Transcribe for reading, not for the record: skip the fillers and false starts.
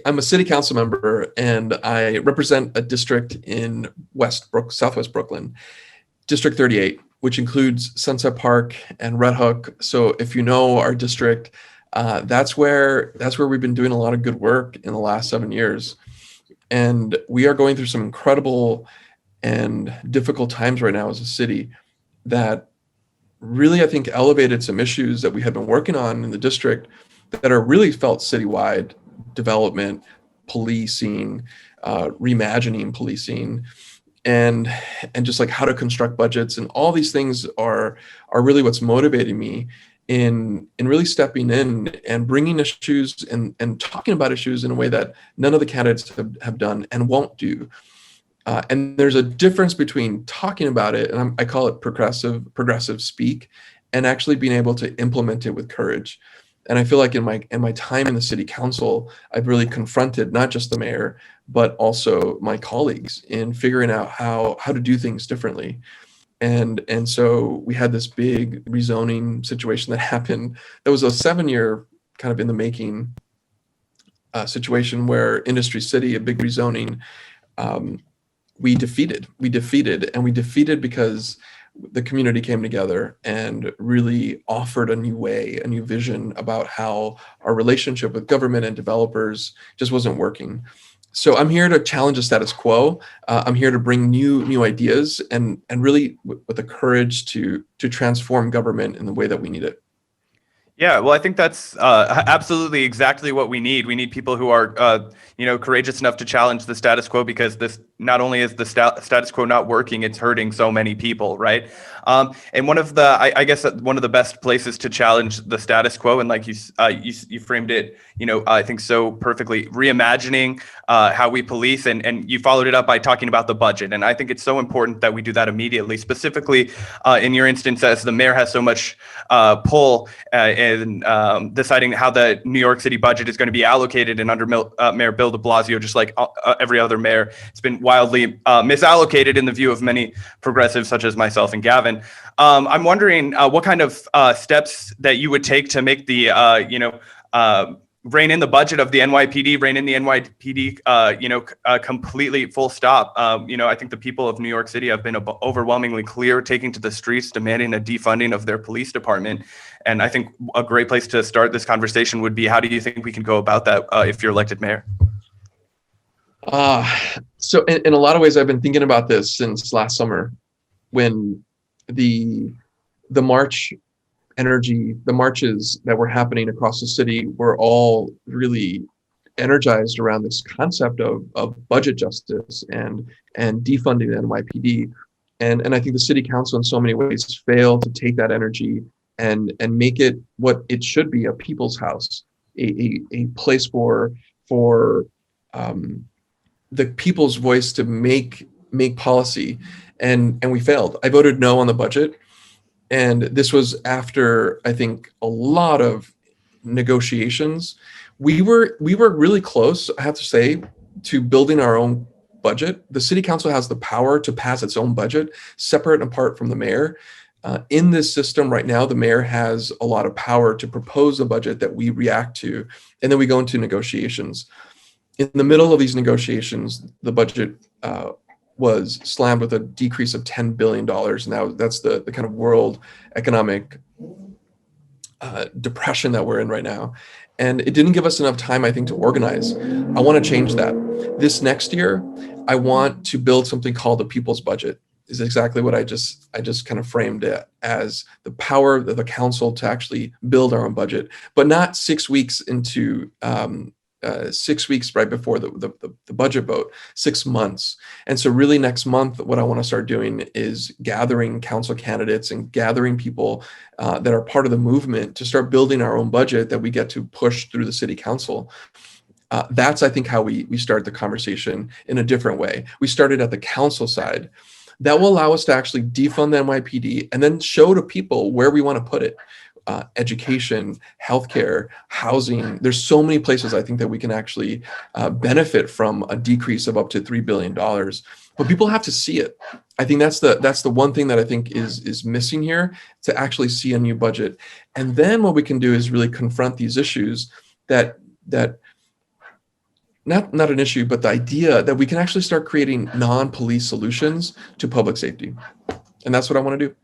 I'm a city council member and I represent a district in Southwest Brooklyn, District 38, which includes Sunset Park and Red Hook. So if you know our district, that's where we've been doing a lot of good work in the last 7 years. And we are going through some incredible and difficult times right now as a city that really, I think, elevated some issues that we had been working on in the district that are really felt citywide: development, policing, reimagining policing, and just like how to construct budgets, and all these things are really what's motivating me in really stepping in and bringing issues and talking about issues in a way that none of the candidates have done and won't do. And there's a difference between talking about it, and I call it progressive speak, and actually being able to implement it with courage. And I feel like in my time in the city council, I've really confronted not just the mayor, but also my colleagues in figuring out how to do things differently. And so we had this big rezoning situation that happened. That was a 7-year kind of in the making situation where Industry City, a big rezoning, we defeated because the community came together and really offered a new way, a new vision about how our relationship with government and developers just wasn't working. So I'm here to challenge the status quo. I'm here to bring new ideas and really with the courage to transform government in the way that we need it. Yeah, well, I think that's absolutely exactly what we need. We need people who are, courageous enough to challenge the status quo, because this not only is the status quo not working, it's hurting so many people, right? And one of the, I guess, one of the best places to challenge the status quo, and like you framed it, I think so perfectly, reimagining how we police, and you followed it up by talking about the budget. And I think it's so important that we do that immediately, specifically in your instance, as the mayor has so much pull in deciding how the New York City budget is going to be allocated. And under Mayor Bill de Blasio, just like every other mayor, it's been wildly misallocated in the view of many progressives such as myself and Gavin. I'm wondering what kind of steps that you would take to make the, rein in the budget of the NYPD, rein in the NYPD, completely full stop. I think the people of New York City have been overwhelmingly clear, taking to the streets, demanding a defunding of their police department. And I think a great place to start this conversation would be, how do you think we can go about that if you're elected mayor? So in a lot of ways, I've been thinking about this since last summer, when the marches that were happening across the city were all really energized around this concept of budget justice and defunding the NYPD. And I think the city council in so many ways failed to take that energy and make it what it should be: a people's house, a place for the people's voice to make policy. And we failed. I voted no on the budget. And this was after, I think, a lot of negotiations. We were really close, I have to say, to building our own budget. The city council has the power to pass its own budget, separate and apart from the mayor. In this system right now, the mayor has a lot of power to propose a budget that we react to, and then we go into negotiations. In the middle of these negotiations, the budget was slammed with a decrease of $10 billion. Now that's the kind of world economic depression that we're in right now. And it didn't give us enough time, I think, to organize. I want to change that. This next year, I want to build something called the people's budget. Is exactly what I just kind of framed it as: the power of the council to actually build our own budget, but not 6 weeks into 6 weeks right before the budget vote, 6 months. And so really next month, what I want to start doing is gathering council candidates and gathering people that are part of the movement to start building our own budget that we get to push through the city council. That's, I think, how we start the conversation in a different way. We started at the council side. That will allow us to actually defund the NYPD and then show to people where we want to put it. Education, healthcare, housing. There's so many places I think that we can actually benefit from a decrease of up to $3 billion. But people have to see it. I think that's the one thing that I think is missing here, to actually see a new budget. And then what we can do is really confront these issues that not an issue, but the idea that we can actually start creating non-police solutions to public safety. And that's what I want to do.